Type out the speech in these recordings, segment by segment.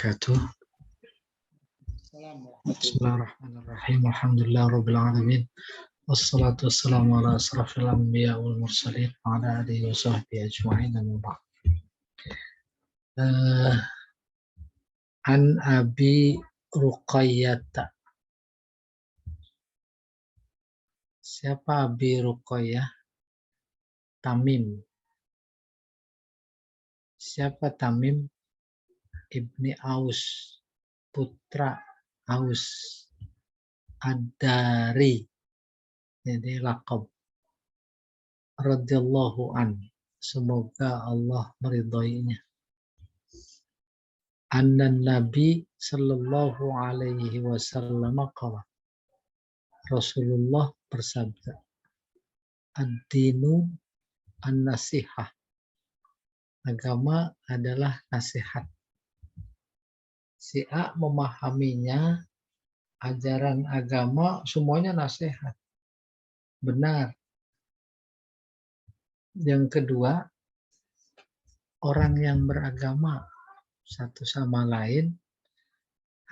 wabarakatuh. Bismillahirrahmanirrahim. Alhamdulillahirabbil alamin. Wassalatu wassalamu ala asrafil anbiya wal mursalin wa ala alihi wa sahbihi ajma'in. An Abi Ruqayyah. Siapa Abi Ruqayyah? Tamim. Siapa Tamim? Ibni Aus, putra Aus Ad-Dari. Jadi laqab. Radhiyallahu an. Semoga Allah meridhoinya. Anna Nabi sallallahu alaihi wasallam qala. Rasulullah bersabda, ad-dinu an-nasihah. Agama adalah nasihat. Si A memahaminya, ajaran agama semuanya nasihat. Benar. Yang kedua, orang yang beragama satu sama lain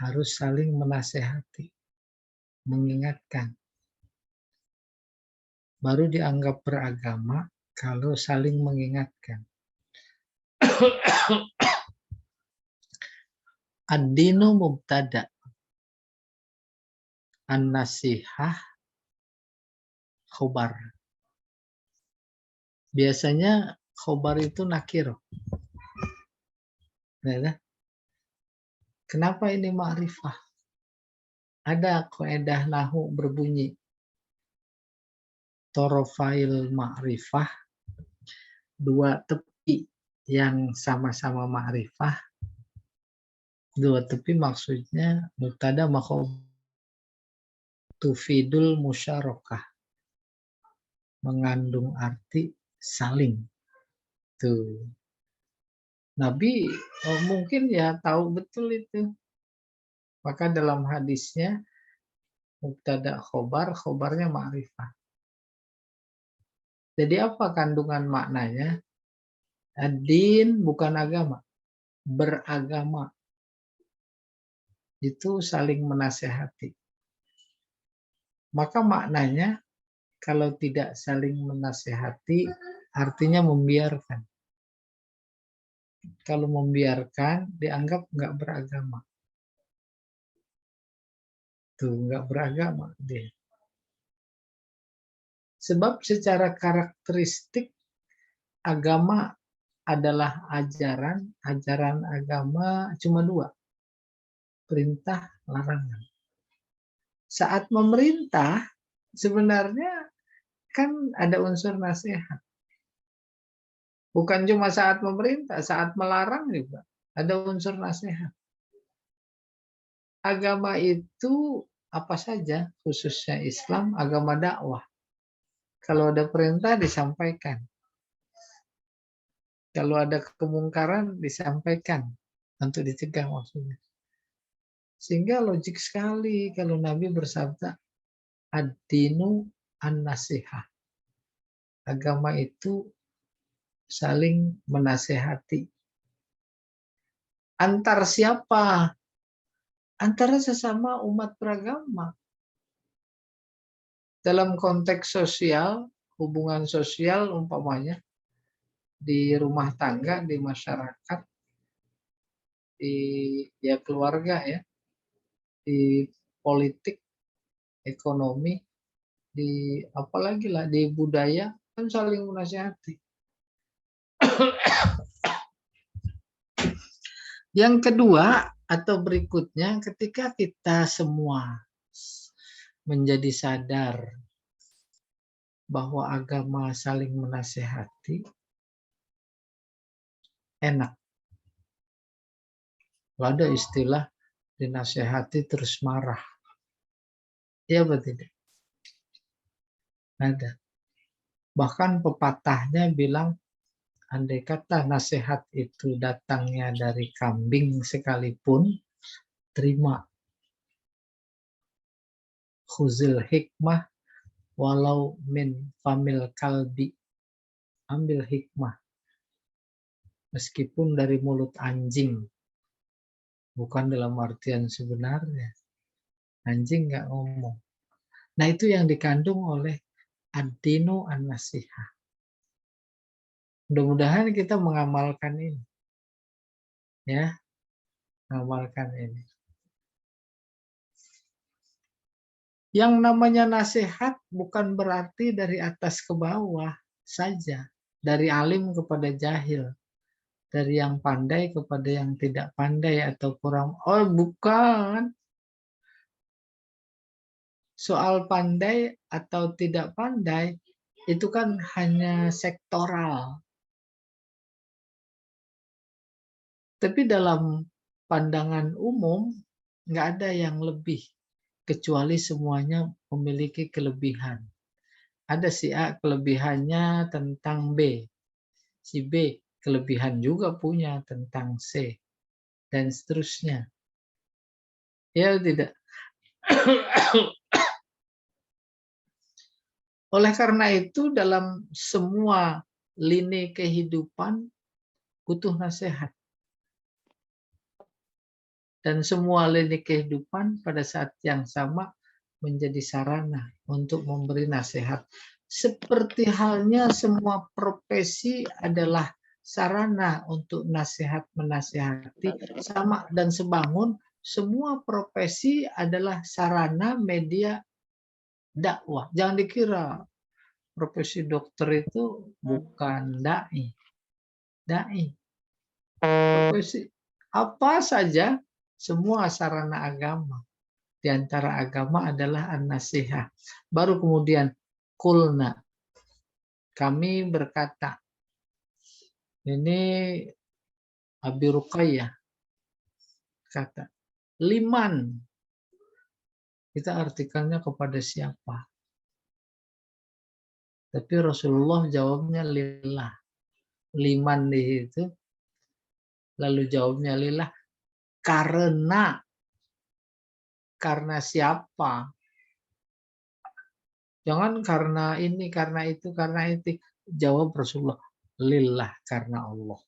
harus saling menasehati, mengingatkan. Baru dianggap beragama kalau saling mengingatkan. Ad-dinu mubtada. An-nasihah khobar. Biasanya khobar itu nakir. Kenapa ini ma'rifah? Ada kaidah nahwu berbunyi torofail ma'rifah, dua tepi yang sama-sama ma'rifah. Dua tepi maksudnya mubtada makhobar tufidul musyarakah, mengandung arti saling. Tuh. Nabi mungkin ya tahu betul itu. Maka dalam hadisnya mubtada khobar, khobarnya ma'rifah. Jadi apa kandungan maknanya? Ad-din bukan agama, beragama. Itu saling menasehati. Maka maknanya kalau tidak saling menasehati artinya membiarkan. Kalau membiarkan dianggap nggak beragama. Tuh, nggak beragama dia. Sebab secara karakteristik agama adalah ajaran agama cuma dua. Perintah, larangan. Saat memerintah sebenarnya kan ada unsur nasihat. Bukan cuma saat memerintah, saat melarang juga ada unsur nasihat. Agama itu apa saja, khususnya Islam, agama dakwah. Kalau ada perintah disampaikan. Kalau ada kemungkaran disampaikan untuk dicegah maksudnya. Sehingga logik sekali kalau Nabi bersabda ad-dinu an-nasihah. Agama itu saling menasehati. Antar siapa? Antara sesama umat beragama. Dalam konteks sosial, hubungan sosial umpamanya di rumah tangga, di masyarakat, di keluarga ya, di politik, ekonomi, di apalagi lah di budaya kan saling menasihati. Yang kedua atau berikutnya, ketika kita semua menjadi sadar bahwa agama saling menasehati, enak. Gak ada istilah dinasehati terus marah. Ya betul tidak? Ada. Bahkan pepatahnya bilang, andai kata nasihat itu datangnya dari kambing sekalipun, terima. Khuzil hikmah walau min famil kalbi. Ambil hikmah. Meskipun dari mulut anjing. bukan dalam artian sebenarnya. Anjing nggak ngomong. Nah, itu yang dikandung oleh ad-dinu an-nasihah. Mudah-mudahan kita mengamalkan ini. Ya, mengamalkan ini. Yang namanya nasihat bukan berarti dari atas ke bawah saja. Dari alim kepada jahil. Dari yang pandai kepada yang tidak pandai atau kurang. Oh, bukan. Soal pandai atau tidak pandai itu kan hanya sektoral. Tapi dalam pandangan umum nggak ada yang lebih, kecuali semuanya memiliki kelebihan. Ada si A kelebihannya tentang B, si B kelebihan juga punya tentang C, dan seterusnya. Ya tidak. Oleh karena itu dalam semua lini kehidupan butuh nasihat. Dan semua lini kehidupan pada saat yang sama menjadi sarana untuk memberi nasihat. Seperti halnya semua profesi adalah sarana untuk nasihat menasihati, sama dan sebangun semua profesi adalah sarana media dakwah. Jangan dikira profesi dokter itu bukan dai. Dai. Profesi apa saja semua sarana agama. Di antara agama adalah an-nasihah. Baru kemudian kulna. Kami berkata. Ini Abi Ruqayyah kata. Liman. Kita artikelnya kepada siapa? Tapi Rasulullah jawabnya lillah. Liman di situ. Lalu jawabnya lillah. Karena siapa? Jangan karena ini, karena itu, karena itu. Jawab Rasulullah, lillah, karena Allah.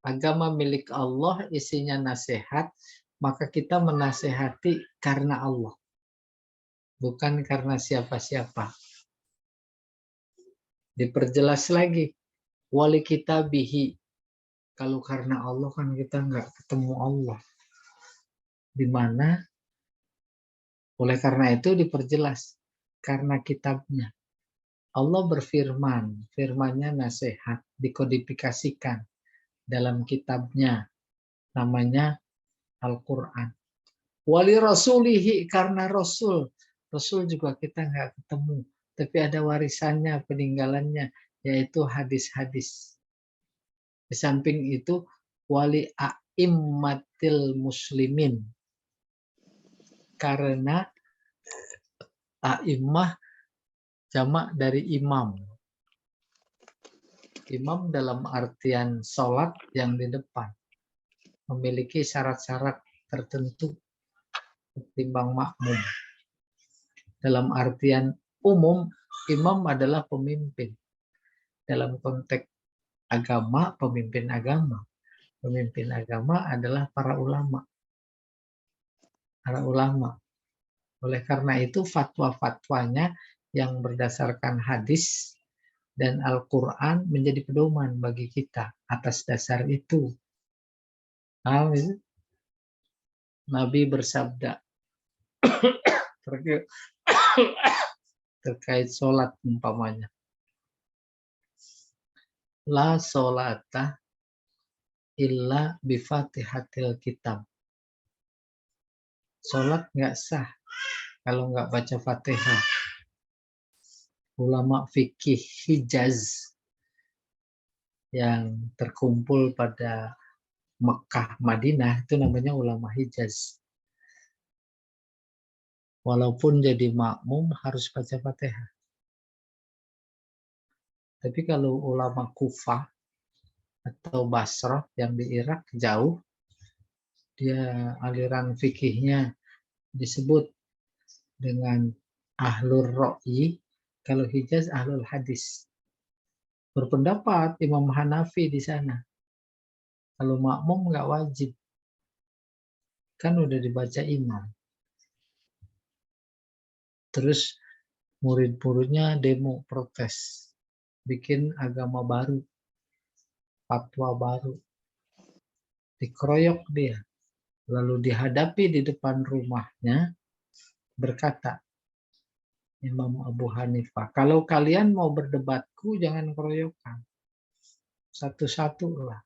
Agama milik Allah isinya nasihat, maka kita menasehati karena Allah. Bukan karena siapa-siapa. Diperjelas lagi, wali kitabihi. Kalau karena Allah kan kita nggak ketemu Allah. Di mana? Oleh karena itu diperjelas. Karena kitabnya. Allah berfirman. Firmannya nasihat. Dikodifikasikan. Dalam kitabnya. Namanya Al-Quran. Wali rasulihi. Karena Rasul. Rasul juga kita nggak ketemu. Tapi ada warisannya, peninggalannya. Yaitu hadis-hadis. Di samping itu, wali a'immatil muslimin. Karena a'immah jamak dari imam. Imam dalam artian sholat yang di depan. Memiliki syarat-syarat tertentu ketimbang makmum. Dalam artian umum, imam adalah pemimpin. Dalam konteks agama, pemimpin agama. Pemimpin agama adalah para ulama. Para ulama. Oleh karena itu fatwa-fatwanya yang berdasarkan hadis dan Al-Quran menjadi pedoman bagi kita atas dasar itu. Nabi bersabda terkait sholat umpamanya. La sholata illa bifatihatil kitab. Sholat nggak sah kalau nggak baca Fatihah. Ulama fikih Hijaz yang terkumpul pada Mekah, Madinah itu namanya ulama Hijaz. Walaupun jadi makmum harus baca Fatihah. Tapi kalau ulama Kufah atau Basrah yang di Irak jauh, dia aliran fikihnya disebut dengan Ahlur Ra'yi, kalau Hijaz Ahlul Hadis. Berpendapat Imam Hanafi di sana. Kalau makmum nggak wajib. Kan udah dibaca imam. Terus murid-muridnya demo protes. Bikin agama baru. Fatwa baru. Dikeroyok dia. Lalu dihadapi di depan rumahnya. Berkata, Imam Abu Hanifah, kalau kalian mau berdebatku jangan keroyokan. Satu-satu lah.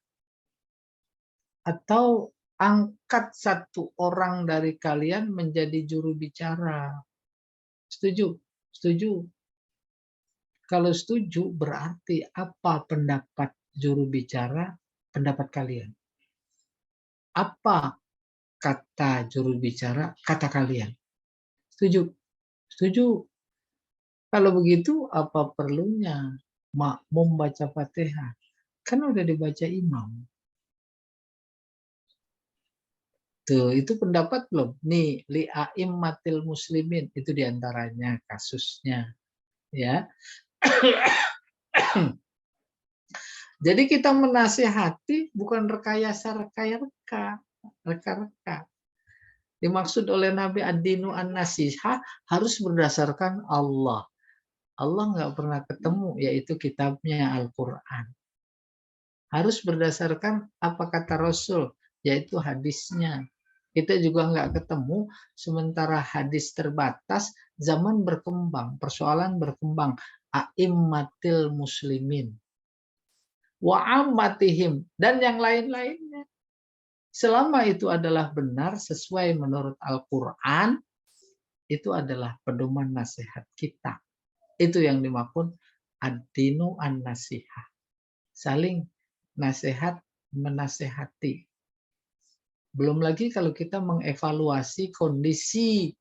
Atau angkat satu orang dari kalian menjadi juru bicara. Setuju? Setuju. Kalau setuju berarti apa pendapat juru bicara, pendapat kalian. Apa kata juru bicara, kata kalian. Setuju? Setuju. Kalau begitu apa perlunya makmum baca Fatihah? Kan udah dibaca imam. Tuh, itu pendapat belum? Nih, li'a'immatil muslimin itu diantaranya kasusnya, ya. Jadi kita menasihati bukan rekayasa reka-reka. Dimaksud oleh Nabi ad-dinu an-nasihah harus berdasarkan Allah. Allah nggak pernah ketemu, yaitu kitabnya Al-Quran. Harus berdasarkan apa kata Rasul, yaitu hadisnya. Kita juga nggak ketemu, sementara hadis terbatas, zaman berkembang, persoalan berkembang. A'immatil muslimin. Wa'ammatihim. Dan yang lain-lainnya. Selama itu adalah benar sesuai menurut Al-Quran, itu adalah pedoman nasihat kita. Itu yang dimaksud ad-dinu an-nasihah. Saling nasihat menasehati. Belum lagi kalau kita mengevaluasi kondisi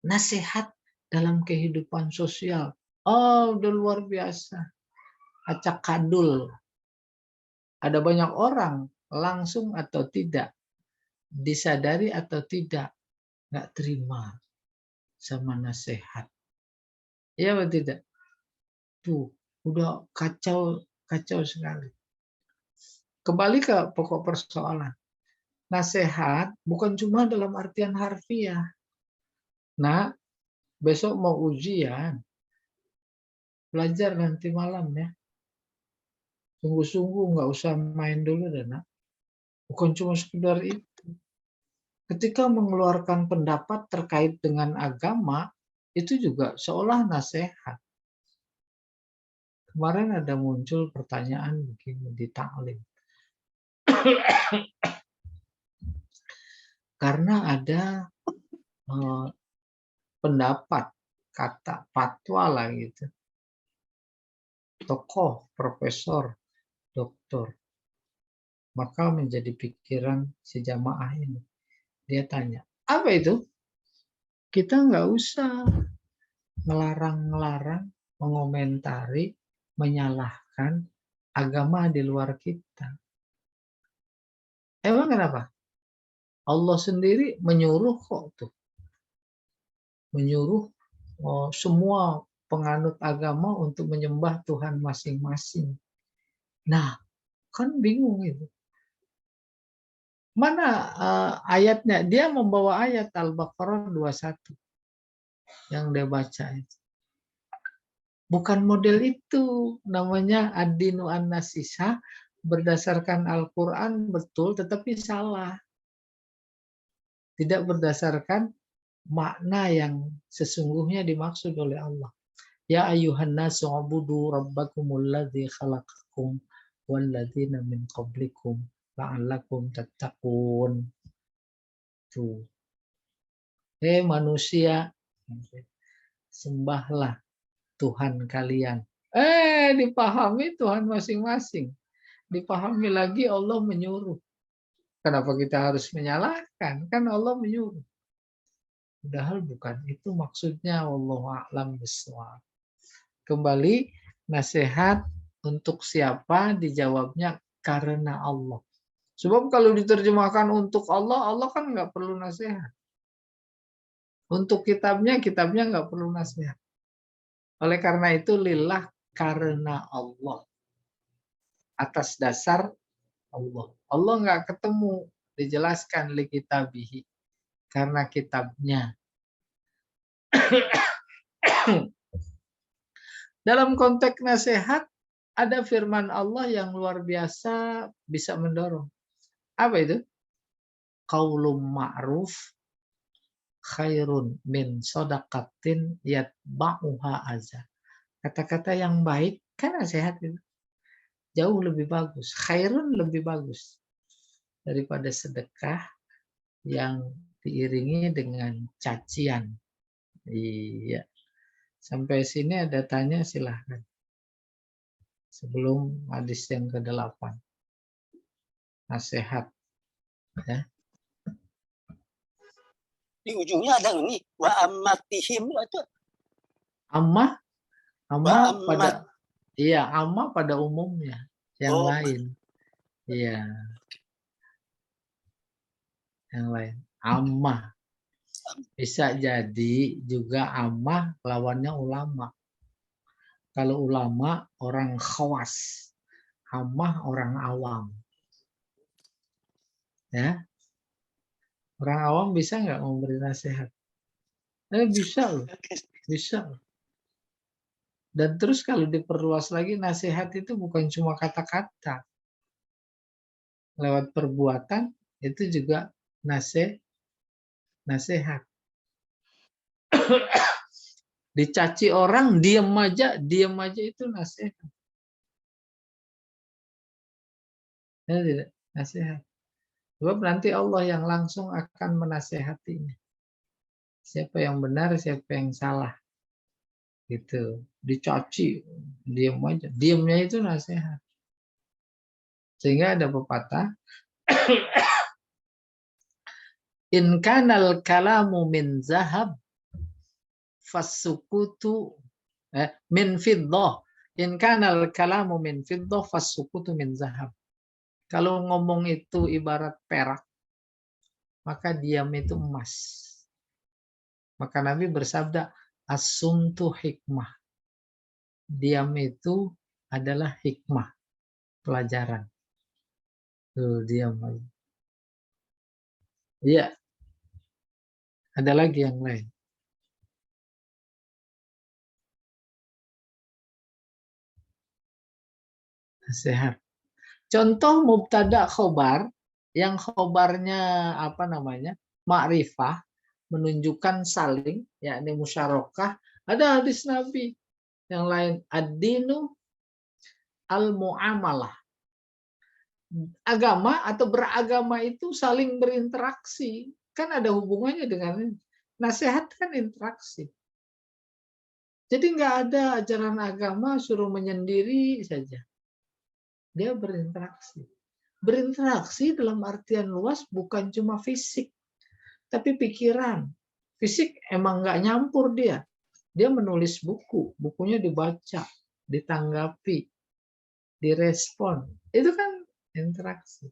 nasihat dalam kehidupan sosial. Oh, udah luar biasa. Acak kadul. Ada banyak orang langsung atau tidak, disadari atau tidak, nggak terima sama nasihat. Iya atau tidak? Tuh, udah kacau sekali. Kembali ke pokok persoalan. Nasihat bukan cuma dalam artian harfiah. Nah, besok mau ujian, belajar nanti malam ya. Sungguh-sungguh nggak usah main dulu deh, nak. Bukan cuma sekedar itu. Ketika mengeluarkan pendapat terkait dengan agama, itu juga seolah nasihat. Kemarin ada muncul pertanyaan begini di taklim. Karena ada pendapat, kata, fatwa lah gitu. Tokoh, profesor, doktor. Maka menjadi pikiran si jamaah ini. Dia tanya, apa itu? Kita nggak usah ngelarang-ngelarang, mengomentari, menyalahkan agama di luar kita. Emang kenapa? Allah sendiri menyuruh kok tuh. Menyuruh semua penganut agama untuk menyembah Tuhan masing-masing. Nah, kan bingung itu. Mana ayatnya? Dia membawa ayat Al-Baqarah 21 yang dia baca itu. Bukan model itu, namanya ad-dinu an-nasihah, berdasarkan Al-Quran betul, tetapi salah. Tidak berdasarkan makna yang sesungguhnya dimaksud oleh Allah. Ya ayuhan nasu ubudu rabbakumul ladzi khalaqakum wal ladzina min qablikum la'allakum tattaqun. Tuh. Manusia, sembahlah Tuhan kalian. Dipahami Tuhan masing-masing. Dipahami lagi Allah menyuruh. Kenapa kita harus menyalahkan? Kan Allah menyuruh. Padahal bukan itu maksudnya. Wallahu a'lam bishawab. Kembali, nasihat untuk siapa? Dijawabnya karena Allah. Sebab kalau diterjemahkan untuk Allah, Allah kan nggak perlu nasihat. Untuk kitabnya nggak perlu nasihat. Oleh karena itu, lillah, karena Allah. Atas dasar Allah. Allah nggak ketemu, dijelaskan li kitabihi, karena kitabnya. Dalam konteks nasihat, ada firman Allah yang luar biasa bisa mendorong. Apa itu? Qaulum ma'ruf khairun min sodakatin yatba'uha azza. Kata-kata yang baik kan nasihat itu. Jauh lebih bagus. Khairun lebih bagus daripada sedekah yang diiringi dengan cacian. Iya. Sampai sini ada tanya silahkan. Sebelum hadis yang ke-8. Nasihat. Ya. Di ujungnya ada ini. Wa ammatihim itu. Amma Wa pada iya, amma pada umumnya. Yang lain. Iya. Yang lain. Amma. Bisa jadi juga amma lawannya ulama. Kalau ulama orang khawas. Amma orang awam. Ya. Orang awam bisa nggak memberi nasihat? Bisa loh. Bisa. Dan terus kalau diperluas lagi, nasihat itu bukan cuma kata-kata. Lewat perbuatan, itu juga nasihat. Dicaci orang, diam aja itu nasihat. Ya, tidak? Nasihat. Sebab nanti Allah yang langsung akan menasehatinya. Siapa yang benar, siapa yang salah. Gitu. Dicaci, diam aja. Diamnya itu nasihat. Sehingga ada pepatah, in kanal kalamu min zahab fasukutu min fiddah. In kanal kalamu min fiddah fasukutu min zahab. Kalau ngomong itu ibarat perak, maka diam itu emas. Maka Nabi bersabda, as-sumtu hikmah. Diam itu adalah hikmah, pelajaran. Tuh, diam aja. Iya. Ada lagi yang lain. Nasihat. Contoh mubtada khobar, yang khobarnya apa namanya? Ma'rifah, menunjukkan saling, yakni musyarakah. Ada hadis Nabi. Yang lain, ad-dinu al-mu'amalah. Agama atau beragama itu saling berinteraksi. Kan ada hubungannya dengan nasihat kan interaksi. Jadi nggak ada ajaran agama suruh menyendiri saja. Dia berinteraksi. Berinteraksi dalam artian luas bukan cuma fisik, tapi pikiran. Fisik emang nggak nyampur dia. Dia menulis buku, bukunya dibaca, ditanggapi, direspon. Itu kan interaksi.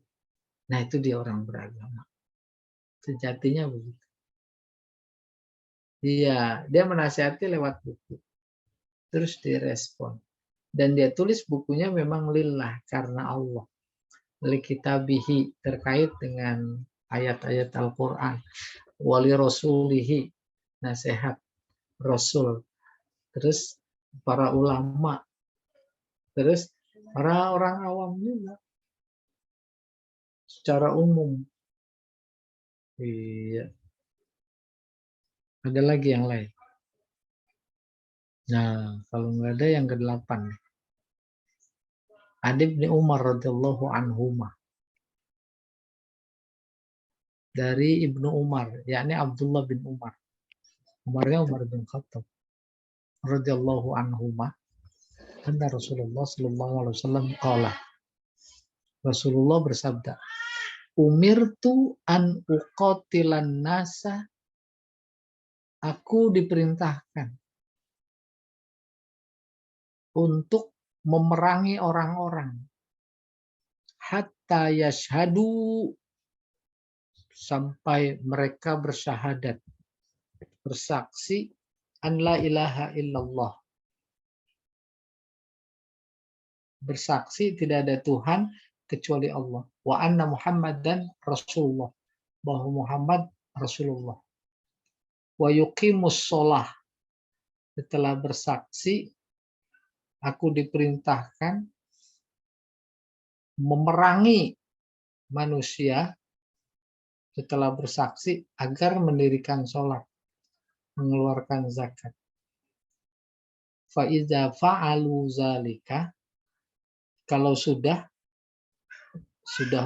Nah, itu dia orang beragama. Sejatinya begitu. Dia menasihati lewat buku. Terus direspon. Dan dia tulis bukunya memang lillah, karena Allah. Li kitabihi, terkait dengan ayat-ayat Al-Quran. Wali rasulihi, nasihat Rasul. Terus para ulama. Terus para orang awam juga. Secara umum. Iya. Ada lagi yang lain. Nah, kalau nggak ada yang ke-8. Adib bin Umar radhiyallahu anhuma. Dari Ibnu Umar, yakni Abdullah bin Umar. Umarnya Umar bin Khattab. Radhiyallahu anhuma. Anna Rasulullah sallallahu alaihi wasallam qala. Rasulullah bersabda, umirtu an uqatilan nasa. Aku diperintahkan untuk memerangi orang-orang hatta yashhadu, sampai mereka bersyahadat, bersaksi an la ilaha illallah, bersaksi tidak ada Tuhan kecuali Allah, wa anna Muhammadan Rasulullah, bahwa Muhammad Rasulullah. Wa yuqimus shalah, setelah bersaksi aku diperintahkan memerangi manusia setelah bersaksi agar mendirikan sholat, mengeluarkan zakat. Fa iza fa'alu zalika, kalau sudah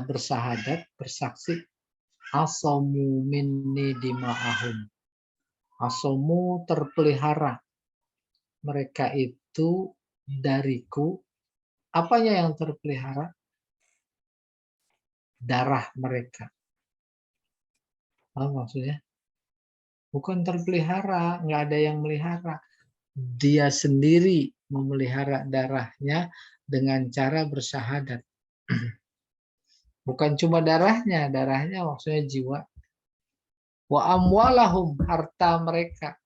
bersahadat, bersaksi, asamu minni dima'ahum. Asamu terpelihara mereka itu dariku. Apanya yang terpelihara? Darah mereka. Apa maksudnya? Bukan terpelihara, nggak ada yang melihara. Dia sendiri memelihara darahnya dengan cara bersyahadat. Bukan cuma darahnya maksudnya jiwa. Wa amwalahum, harta mereka.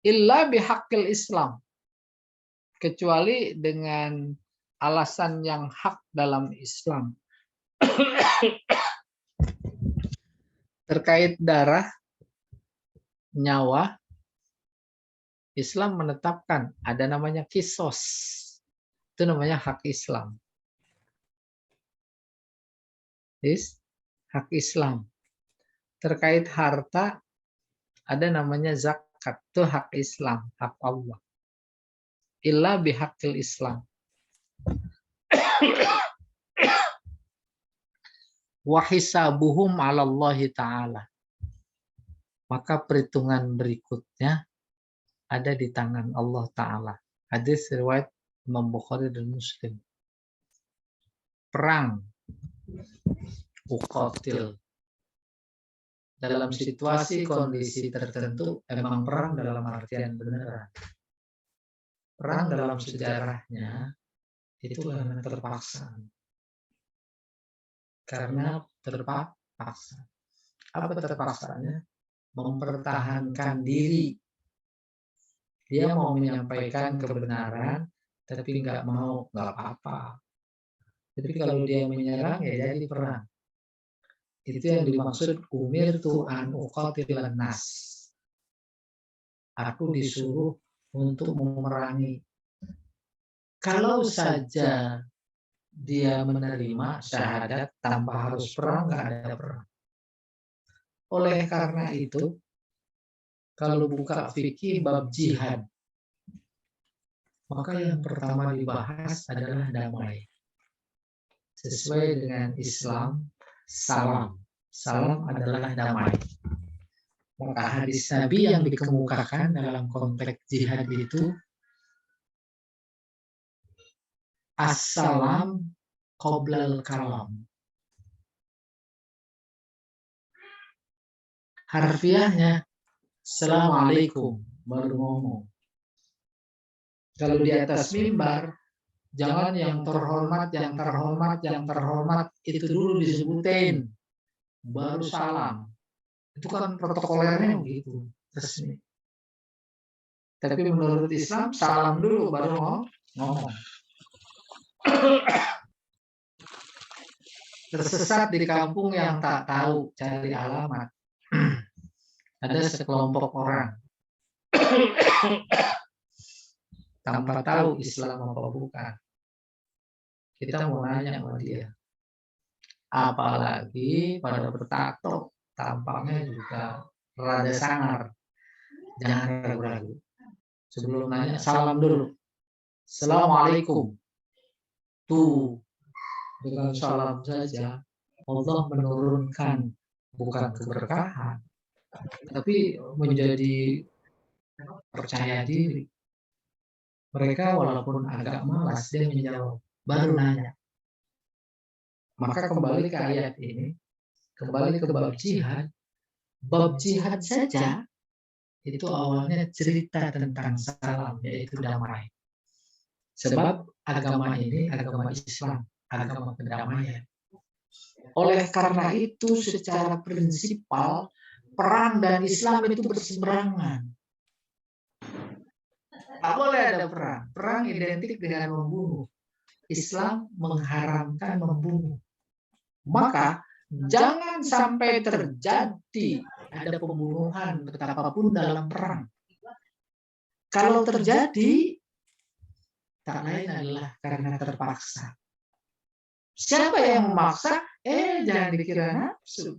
Illa bihaqqil Islam, kecuali dengan alasan yang hak dalam Islam. Terkait darah, nyawa, Islam menetapkan ada namanya kisos. Itu namanya hak Islam. Hak Islam. Terkait harta, ada namanya zakat. Itu hak Islam, hak Allah. Illa bihaqqil Islam. Wa hisabuhum 'ala Allah Ta'ala. Maka perhitungan berikutnya ada di tangan Allah Ta'ala. Hadis riwayat Imam Bukhari dan Muslim. Perang, uqatil. Dalam situasi kondisi tertentu, emang perang dalam artian beneran. Perang dalam sejarahnya itu karena terpaksa. Karena terpaksa. Apa terpaksanya? Mempertahankan diri. Dia mau menyampaikan kebenaran, tapi nggak mau, nggak apa-apa. Tapi kalau dia menyerang, ya jadi perang. Itu yang dimaksud umirtu an uqatilan nas. Aku disuruh untuk memerangi. Kalau saja dia menerima syahadat tanpa harus perang, nggak ada perang. Oleh karena itu, kalau buka fikih bab jihad, maka yang pertama dibahas adalah damai. Sesuai dengan Islam, salam. Salam adalah damai. Maka hadis Nabi yang dikemukakan dalam konteks jihad itu, as-salam qoblal kalam. Harfiahnya, Assalamualaikum, baru ngomong. Kalau di atas mimbar, jangan yang terhormat, itu dulu disebutin, baru salam. Itu kan protokolernya begitu, resmi. Tapi menurut Islam, salam dulu, baru ngomong. Tersesat di kampung yang tak tahu cari alamat. Ada sekelompok orang tanpa tahu Islam apa bukan. Kita mau nanya sama dia. Apalagi pada bertato, tampaknya juga rada sangar. Jangan ragu-ragu. Sebelum nanya, salam dulu. Assalamualaikum. Tuh, dengan salam saja Allah menurunkan bukan keberkahan, tapi menjadi percaya diri. Mereka walaupun agak malas, dia menjawab, baru nanya. Maka kembali ke ayat ini, kembali ke bab jihad. Bab jihad saja itu awalnya cerita tentang salam, yaitu damai. Sebab agama ini agama Islam, agama kedamaian. Oleh karena itu secara prinsipal perang dan Islam itu berseberangan. Tak boleh ada perang. Perang identik dengan membunuh. Islam mengharamkan membunuh. Maka jangan sampai terjadi ada pembunuhan betapapun dalam perang. Kalau terjadi, tak lain adalah karena terpaksa. Siapa yang memaksa? Jangan dikira nafsu.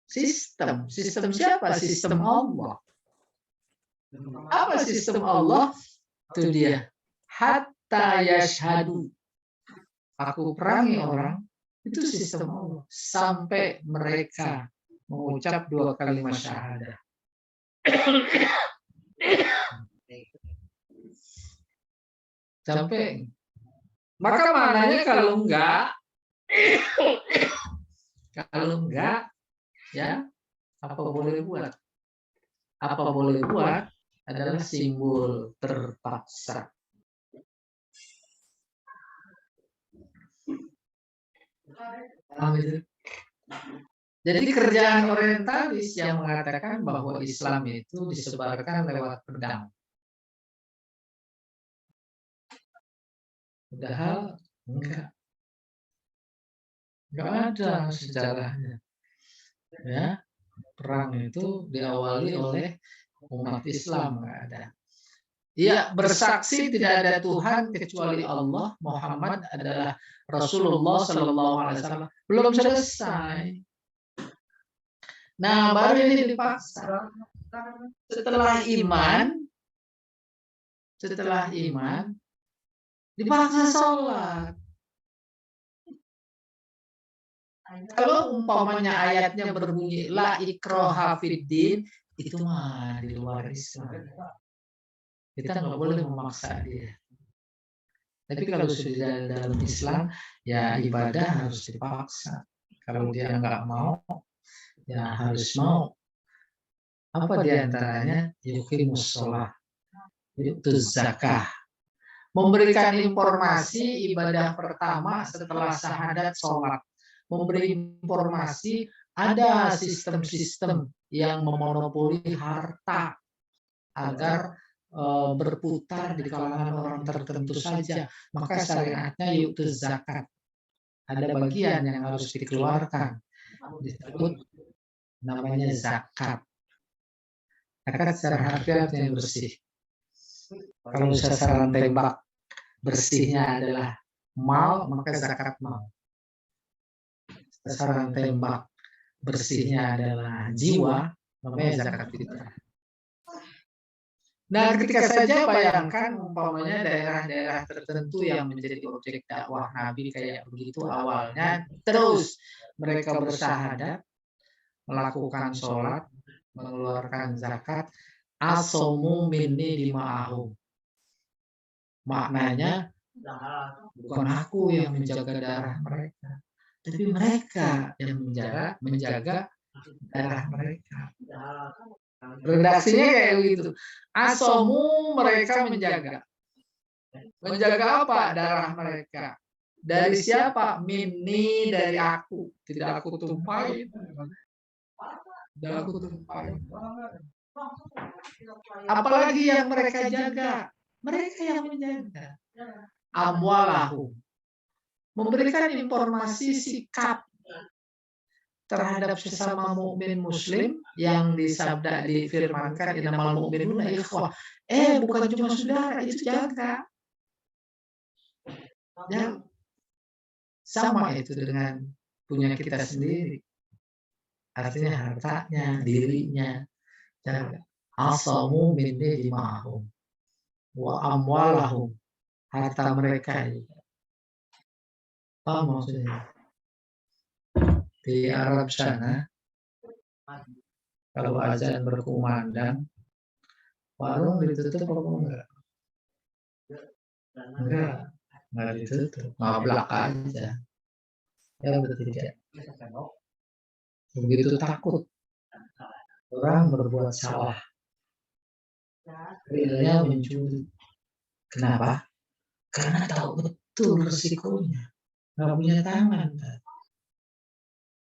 Sistem siapa? Sistem Allah. Apa sistem Allah? Itu dia. Hatta yashhadu. Aku perangi orang, itu sistem Allah. Sampai mereka mengucap 2 kalimat syahadah. Sampai. Maka maknanya kalau enggak, ya apa boleh buat? Apa boleh buat adalah simbol terpaksa. Jadi kerjaan orientalis yang mengatakan bahwa Islam itu disebarkan lewat pedang. Padahal enggak ada sejarahnya. Ya, perang itu diawali oleh umat Islam, enggak ada. Ia bersaksi tidak ada Tuhan kecuali Allah, Muhammad adalah Rasulullah Sallallahu Alaihi Wasallam. Belum selesai. Nah, baru ini dipaksa. Setelah iman, dipaksa sholat. Kalau umpamanya ayatnya berbunyi la ikraha fiddin, itu mah di luar Islam. Kita nggak boleh memaksa dia. Tapi kalau sudah dalam Islam, ya ibadah harus dipaksa. Kalau dia nggak mau, ya harus mau. Apa diantaranya? Yuqimus sholah, yu'tuz zakah. Memberikan informasi ibadah pertama setelah syahadat sholat. Memberi informasi ada sistem-sistem yang memonopoli harta agar berputar di kalangan orang tertentu saja. Maka syariatnya yu'tuz zakat. Ada bagian yang harus dikeluarkan. Disebut namanya zakat. Zakat secara harfiah artinya bersih. Kalau sasaran tembak bersihnya adalah mal, maka zakat mal. Sasaran tembak bersihnya adalah jiwa, namanya zakat fitrah. Nah, ketika saja bayangkan umpamanya daerah-daerah tertentu yang menjadi objek dakwah Nabi kayak begitu awalnya, terus mereka bersyahadat, melakukan sholat, mengeluarkan zakat, asomu minni dima'ahum. Maknanya bukan aku yang menjaga darah mereka, tapi mereka yang menjaga darah mereka. Redaksinya kayak begitu. Asomu mereka menjaga. Menjaga apa? Darah mereka. Dari siapa? Minni, dari aku. Tidak aku tumpahin. Tidak aku tumpahin. Apalagi yang mereka jaga? Mereka yang menjaga. Amwalahum. Memberikan informasi sikap terhadap sesama mukmin muslim yang disabda difirmankan innamal mu'minuna ikhwah. Bukan cuma saudara, itu jaga. Ya. Sama itu dengan punya kita sendiri. Artinya hartanya, dirinya, jaga. Asamu minni dima'ahum wa amwalahum. Harta mereka juga. Apa maksudnya? Di Arab sana, kalau azan berkumandang, warung ditutup apa enggak? Enggak ditutup, ngablak aja. Ya betul tidak. Begitu takut orang berbuat salah, realnya mencuri. Kenapa? Karena tahu betul resikonya. Nggak punya tangan, kan?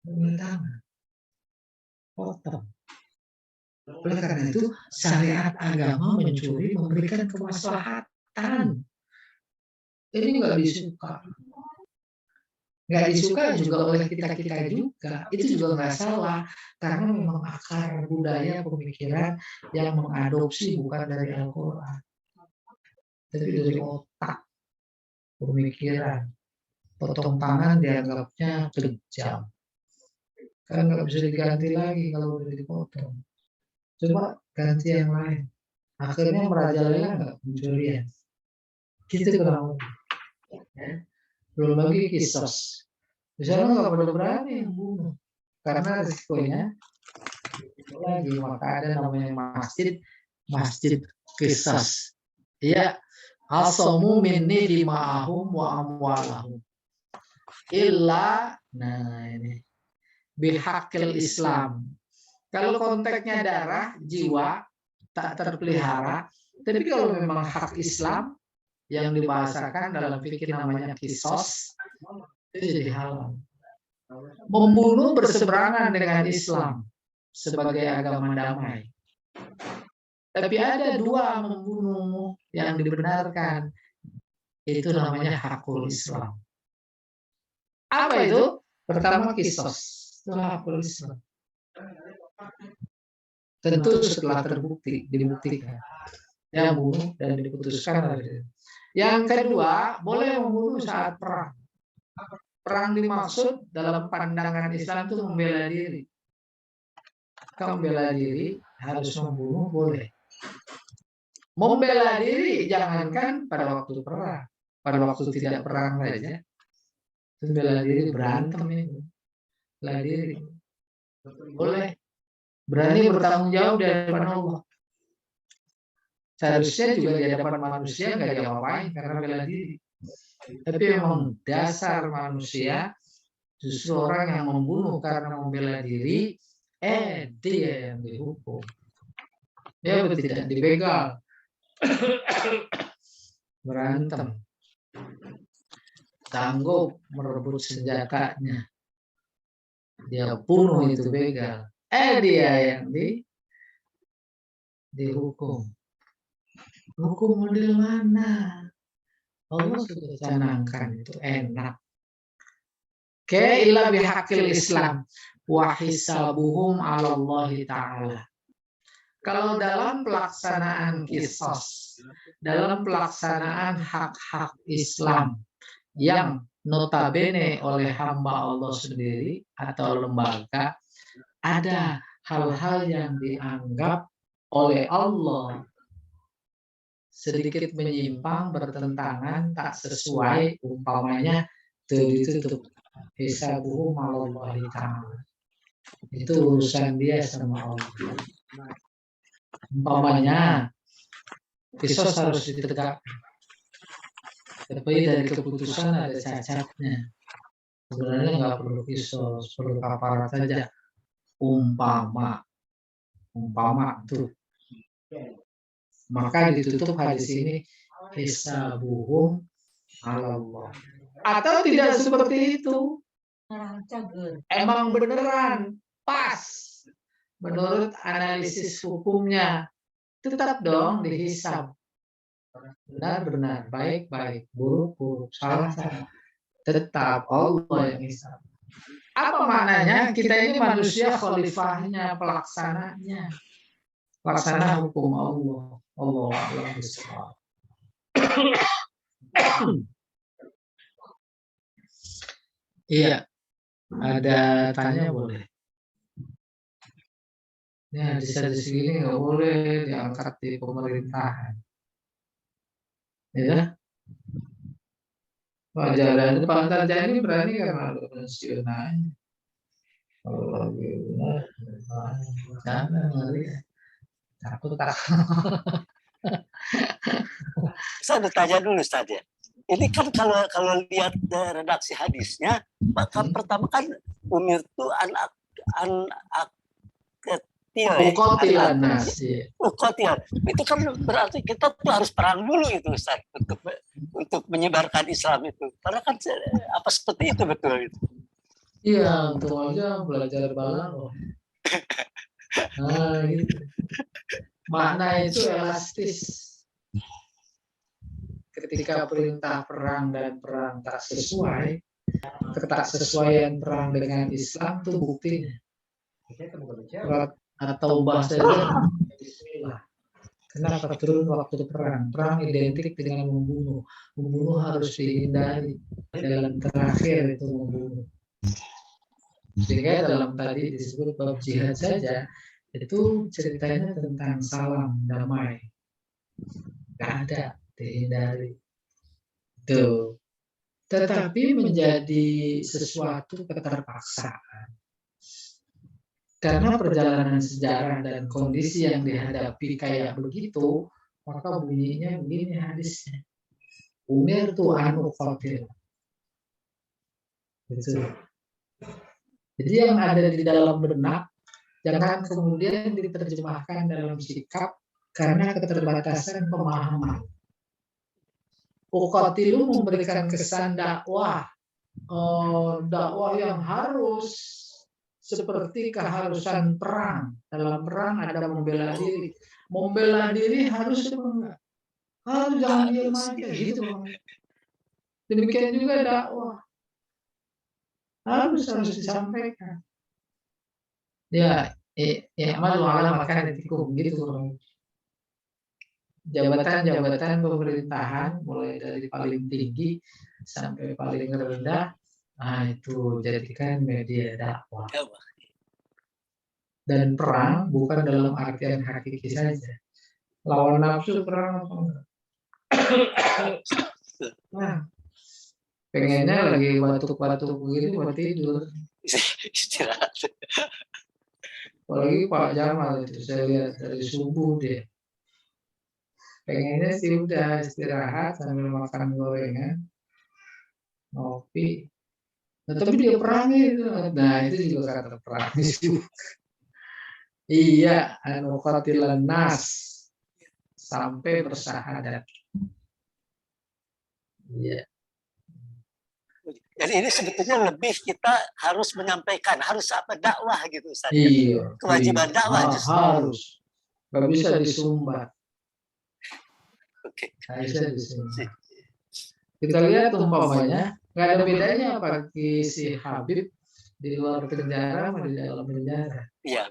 Punya tangan. Potong. Oleh karena itu, syariat agama mencuri memberikan kemaslahatan. Ini nggak disuka. Nggak disuka juga oleh kita-kita juga. Itu juga nggak salah. Karena memang akar budaya pemikiran yang mengadopsi bukan dari Al-Quran. Tapi dari otak, pemikiran. Potong tangan dianggapnya kejam. Kan nggak bisa diganti lagi kalau udah dipotong. Coba ganti yang lain. Akhirnya merajalela nggak pencurian. Gitu kurang lebih. Ya. Belum lagi kisos. Misalnya nggak pada berani yang bunuh. Karena risikonya lagi maka ada namanya masjid kisos. Ya, asamu minni dima'ahum wa amwalahum. Illa, nah ini, bihaqil Islam. Kalau konteksnya darah, jiwa, tak terpelihara. Tapi kalau memang hak Islam, yang dibahasakan dalam fikih namanya kisos, itu jadi halal. Membunuh berseberangan dengan Islam sebagai agama damai. Tapi ada dua membunuh yang dibenarkan. Itu namanya hakul Islam. Apa itu? Pertama kisos. Itu hakul Islam. Tentu setelah terbukti, dibuktikan. Yang bunuh dan diputuskan. Yang kedua, boleh membunuh saat perang. Perang dimaksud dalam pandangan Islam itu membela diri. Kalau membela diri harus membunuh boleh. Membela diri jangankan pada waktu perang, pada waktu tidak perang saja. Membela diri berantem itu, bela diri boleh. Berani bertanggung jawab di hadapan Allah. Seharusnya juga di hadapan manusia nggak diapa-apain karena bela diri. Tapi memang dasar manusia justru orang yang membunuh karena membela diri, dia yang dihukum. Dia tidak dibegal. Berantem. Sanggup merebut senjatanya. Dia bunuh itu begal. Dia yang dihukum. Hukum model mana? Allah sudah canangkan itu enak. Ila bihaqil Islam wa hisabuhum 'ala Allah Ta'ala. Kalau dalam pelaksanaan kisos, dalam pelaksanaan hak-hak Islam yang notabene oleh hamba Allah sendiri atau lembaga, ada hal-hal yang dianggap oleh Allah sedikit menyimpang, bertentangan, tak sesuai, umpamanya ditutup hisabuhum 'ala Allah Ta'ala. Itu urusan dia sama Allah. Umpamanya kisos harus ditegakkan, tapi dari keputusan ada cacatnya. Sebenarnya nggak perlu kisos, perlu kafarat saja. Umpama tuh. Maka ditutup hadis ini hisabuhum 'ala Allah. Atau tidak seperti itu. Emang beneran pas menurut analisis hukumnya, tetap dong dihisab. Benar-benar, baik-baik, buruk-buruk, salah-salah. Tetap Allah yang hisab. Apa maknanya? Kita ini manusia khalifahnya, pelaksananya. Pelaksana hukum Allah. Allah a'lam bishawab. Iya, ada tanya boleh. Ya, di sini nggak boleh diangkat di pemerintahan. Ya, jalan Pak Tarjani berani karena ada pensiun aja. Kalau lagi jangan ngeri. Takut. Saya bertanya dulu saja. Ini kan kalau lihat redaksi hadisnya, maka pertama kan umir itu anak kecil. Ukotil. Itu kan berarti kita tuh harus perang dulu itu Ustaz untuk menyebarkan Islam itu. Karena kan apa seperti itu betul itu. Iya, untung aja belajar balang loh. Nah, gitu. Makna itu elastis. ketika perintah perang dan perang tak sesuai, ketidaksesuaian perang dengan Islam itu buktinya. Surat At-Taubah saja Bismillah. Kenapa turun waktu perang? Perang identik dengan membunuh. Membunuh harus dihindari. Dalam terakhir itu membunuh. Sehingga dalam tadi disebut bab jihad saja, itu ceritanya tentang salam damai. Gak ada, dihindari. Tuh. Tetapi menjadi sesuatu keterpaksaan. Karena perjalanan sejarah dan kondisi yang dihadapi kayak begitu, maka bunyinya begini hadisnya. Umir tu anu fatil. Betul. Jadi yang ada di dalam benak, jangan kemudian diterjemahkan dalam sikap karena keterbatasan pemahaman. Uqatilu memberikan kesan dakwah, dakwah yang harus seperti keharusan perang. Dalam perang ada membela diri. Membela diri harus enggak? Harus jangan diam aja gitu. Demikian juga dakwah. Harus disampaikan. Ya, malu ala makan etikum gitu. Jabatan-jabatan pemerintahan mulai dari paling tinggi sampai paling rendah. Nah, itu jadikan media dakwah. Dan perang bukan dalam artian hakiki saja. Lawan nafsu perang apa enggak? Nah, pengennya lagi batuk-batuk begini buat tidur. Istirahat. Apalagi Pak Jamal itu saya lihat dari subuh dia. Pengennya sih udah istirahat sambil makan gorengan, ngopi. Nah, tapi dia perang itu. Nah, itu juga kata perang itu. Iya, anu qatilan nas sampai bersahadat. Iya. Jadi ini sebetulnya lebih kita harus menyampaikan, harus apa dakwah gitu Ustaz. Iya. Kewajiban dakwah justru. Harus. Gak bisa disumbat. Oke. Gak bisa disumbat. Kita lihat umpamanya, nggak ada bedanya bagi si Habib di luar penjara sama di dalam penjara. Iya.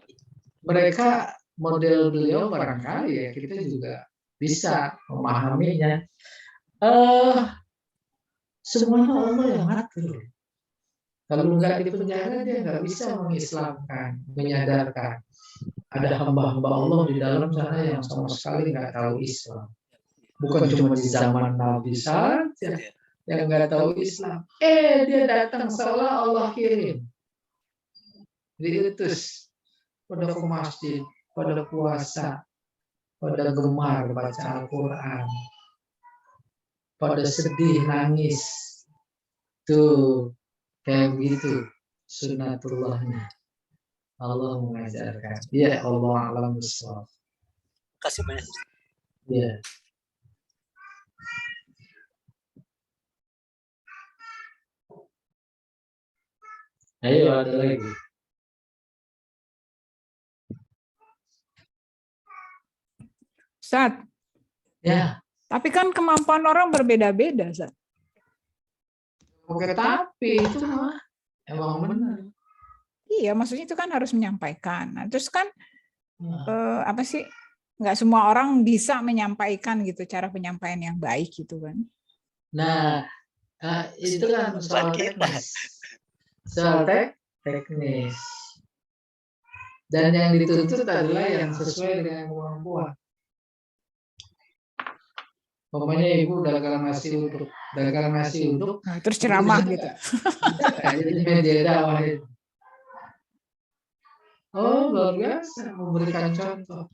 Mereka model beliau barangkali ya kita juga bisa memahaminya. Semuanya Allah yang atur. Kalau nggak di penjara dia nggak bisa mengislamkan, menyadarkan. Ada hamba-hamba Allah di dalam sana yang sama sekali nggak tahu Islam. Bukan cuma di zaman Nabi saja yang nggak tahu Islam. Dia datang seolah Allah kirim. Diutus pada ke masjid, pada puasa, pada gemar baca Al-Quran, pada sedih nangis. Tuh, kayak begitu sunatullahnya. Allah mengajarkan. Ya Allah alam bisawab. Kasih banyak. Ya. Ayo ada lagi. Ustaz. Ya. Tapi kan kemampuan orang berbeda-beda, Ustaz. Oke, tapi itu mah emang benar. Iya, maksudnya itu kan harus menyampaikan. Nah, terus kan apa sih? Nggak semua orang bisa menyampaikan gitu cara penyampaian yang baik gitu kan. Nah, itu kan soal teknis. Soal teknis. Dan yang dituntut adalah yang sesuai dengan kemampuan. Pokoknya ibu dagang nasi uduk, nah, terus ceramah gitu. Jadi media dakwah itu. Oh, luar biasa memberikan contoh.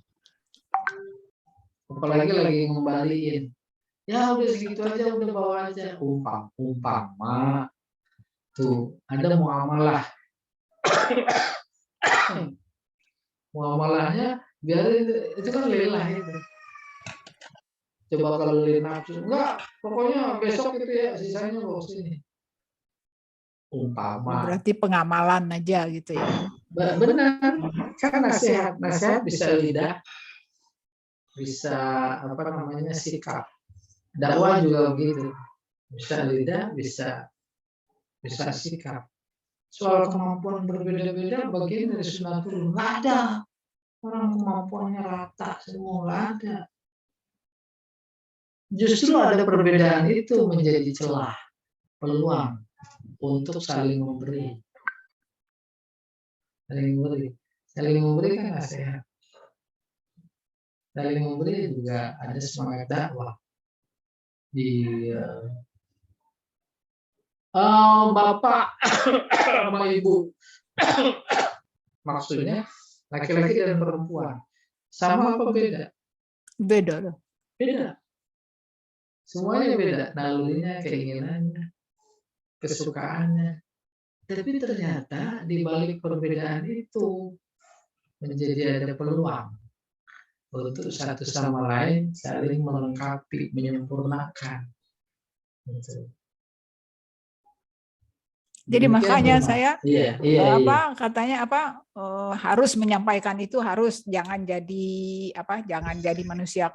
Apalagi lagi ngembaliin. Ya udah segitu aja, udah bawa aja. Umpama tuh ada muamalah. Muamalahnya biar itu kan lillah itu. Coba kalau lihat nafsu, enggak, pokoknya besok itu ya sisanya bawa sini. Umpama. Berarti pengamalan aja gitu ya. Benar, kan nasihat bisa lidah, bisa apa namanya sikap. Dakwah juga begitu. Bisa lidah, bisa sikap. Soal kemampuan berbeda-beda bagian dari sunatullah. Nggak ada orang kemampuannya rata semua, nggak ada. Justru ada perbedaan itu menjadi celah, peluang untuk saling memberi. Saling memberi kan nasihat. Saling memberi juga ada semangat dakwah. Di bapak sama ibu, maksudnya laki-laki dan perempuan, sama apa beda? Beda loh. Beda. Semuanya beda, nalurinya, keinginannya, kesukaannya. Tapi ternyata di balik perbedaan itu menjadi ada peluang untuk satu sama lain saling melengkapi, menyempurnakan. Gitu. Jadi makanya saya katanya harus menyampaikan itu, harus jangan jadi manusia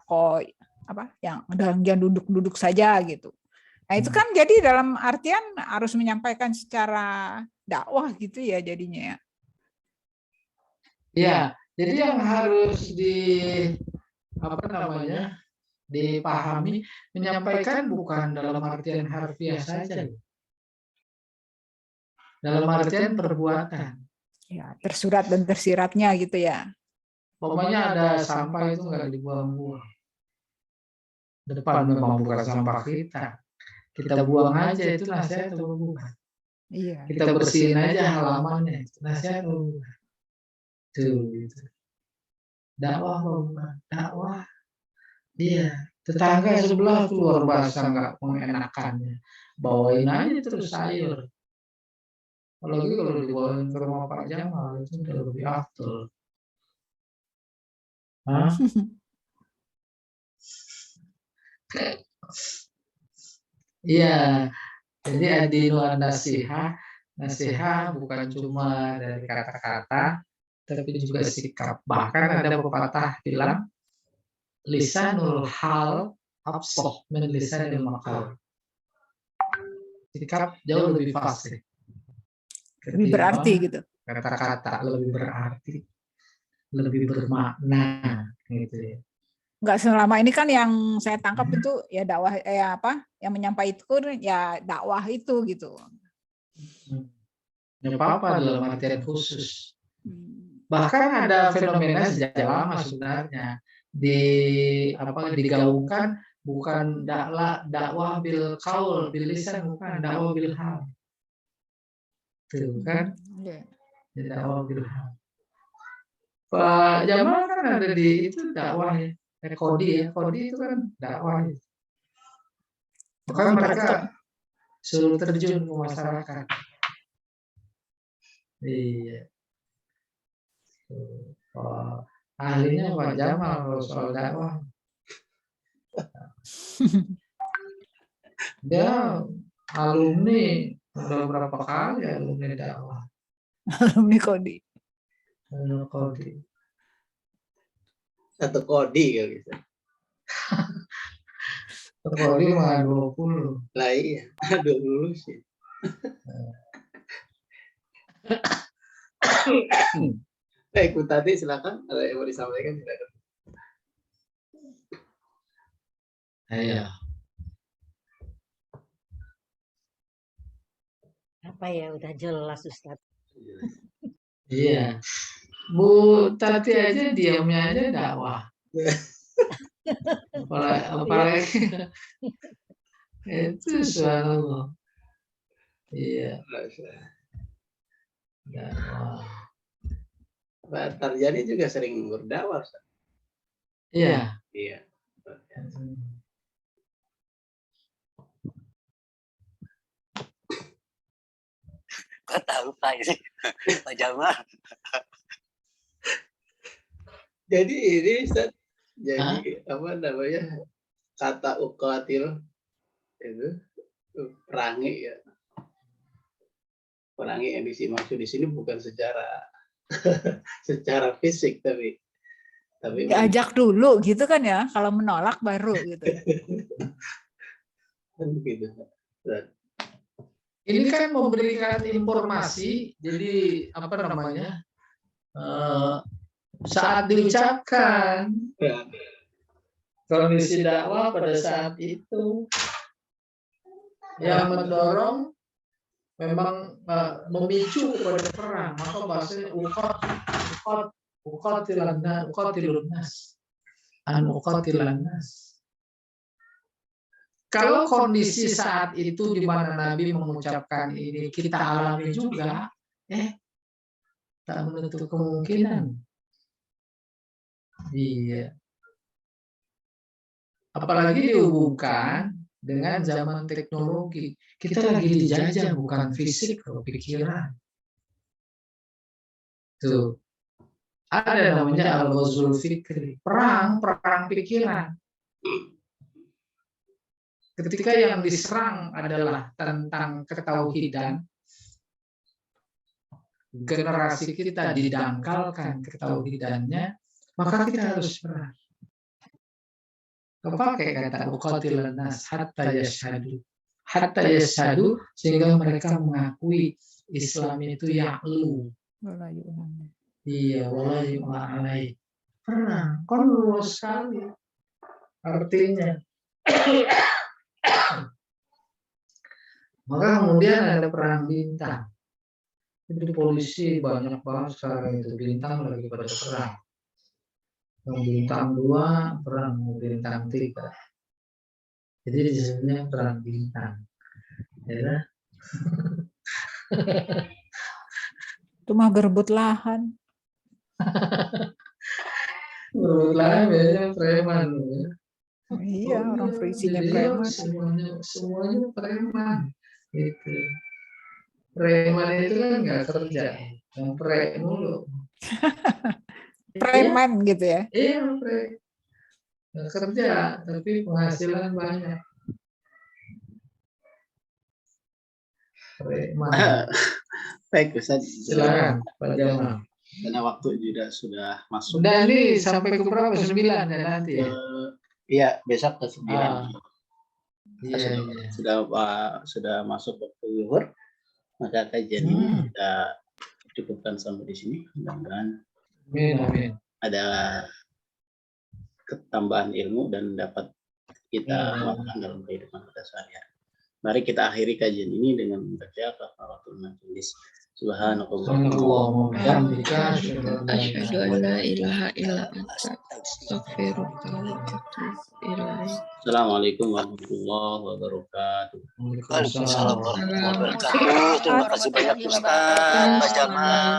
yang duduk-duduk saja gitu. Nah itu kan jadi dalam artian harus menyampaikan secara dakwah gitu ya jadinya ya. Iya, jadi yang harus dipahami, menyampaikan bukan dalam artian harfiah saja. Dalam artian perbuatan. Ya, tersurat dan tersiratnya gitu ya. Pokoknya ada sampah itu nggak dibuang-buang. Depan memang bukan sampah kita. Kita buang aja, itu nasihat atau bukan? Iya. Kita bersihin aja halamannya, itu nasihat atau bukan? Tuh, gitu. Dakwah bukan? Dakwah. Iya. Tetangga sebelah keluar bahasa nggak mengenakannya. Bawain aja terus sayur. Apalagi kalau dibawain ke rumah Pak Jamal itu udah lebih afdol. Iya, jadi adinu an-nasihah, nasihat bukan cuma dari kata-kata, tapi juga sikap. Bahkan ada pepatah bilang, lisanul hal absah min lisanil maqal. Sikap jauh lebih fasih. Lebih berarti gitu. Kata-kata lebih berarti, lebih bermakna gitu ya. Enggak selama ini kan yang saya tangkap itu ya dakwah yang menyampaikan ya dakwah itu gitu. Nggak apa-apa dalam artian khusus. Bahkan ada fenomena sejak lama sebenarnya digaungkan bukan dakwah bil qaul bil lisan, bukan dakwah bil hal. Tuh kan? Dakwah bil hal. Pak Jamal kan ada di itu dakwahnya. Kodi itu kan dakwah. Bahkan mereka suruh terjun ke masyarakat. Iya. Ahlinya Pak Jamal kalau soal dakwah. Dia alumni udah berapa kali alumni dakwah. Alumni Kodi. Kodi. Satu kodi kalau gitu. Kodi mah 20. Lah iya, 20 sih. Baik, tadi silakan ada yang mau disampaikan, silakan. Iya. Apa ya, udah jelas Ustaz. Iya. Bu Tati aja diamnya aja dakwah. Apalagi itu subhanallah. Iya. Dakwah. Pak Tarjani juga sering berdakwah. Iya. Iya. Kok tahu Pak ini Pak Jamal? Jadi ini Ustaz, jadi apa namanya, kata uqatil itu perangi ya. Perangi yang dimaksud di sini bukan secara fisik, tapi diajak dulu gitu kan ya, kalau menolak baru gitu. Kan begitu. Ini kan memberikan informasi, jadi apa namanya, saat diucapkan kondisi dakwah pada saat itu yang mendorong memang memicu kepada perang, maka bahasanya uqatilannas. Kalau kondisi saat itu di mana Nabi mengucapkan ini kita alami juga, tak menutup kemungkinan. Iya. Apalagi dihubungkan dengan zaman teknologi. Kita lagi dijajah bukan fisik, pikiran. Tuh. Ada namanya al-ghazul fikri, perang pikiran. Ketika yang diserang adalah tentang ketauhidan, generasi kita didangkalkan ketauhidannya, maka kita harus perang. Kepakai kata uqatilan nas hatta yashhadu, sehingga mereka mengakui Islam itu ya'lu. Iya, wala yu'alai. Perang, kan luas sekali artinya. Maka kemudian ada perang bintang. Jadi polisi banyak banget sekarang itu, bintang lagi pada perang. Yang bintang 2 perang, bintang 3. Jadi disebutnya perang bintang. Ya. Itu mah berebut lahan. Berebut lahan biasanya preman. Ya. Iya, orang frisinya preman. Semuanya preman. Gitu. Preman itu kan nggak kerja, yang pre mulu. Preman gitu ya. Iya, pre. Nggak kerja, tapi penghasilan banyak. Preman. Baik, Ustaz. Silakan, Pak Jamal. Karena waktu juga sudah masuk. Dan ini sampai ke berapa? 9 ya nanti ya? Iya, besok ke 9. Iya. Sudah masuk waktu zuhur. Maka kajian ini kita cukupkan sampai di sini. Mudah-mudahan ada ketambahan ilmu dan dapat kita amalkan dalam kehidupan kita sehari-hari. Mari kita akhiri kajian ini dengan membaca kafaratul majelis. Subhanallah wa bihamdika asyhadu an la ilaha illa anta astaghfiruka wa atubu ilaik. Assalamualaikum warahmatullahi wabarakatuh. Waalaikumsalam warahmatullahi wabarakatuh. Terima kasih banyak Ustaz Pak Jamal.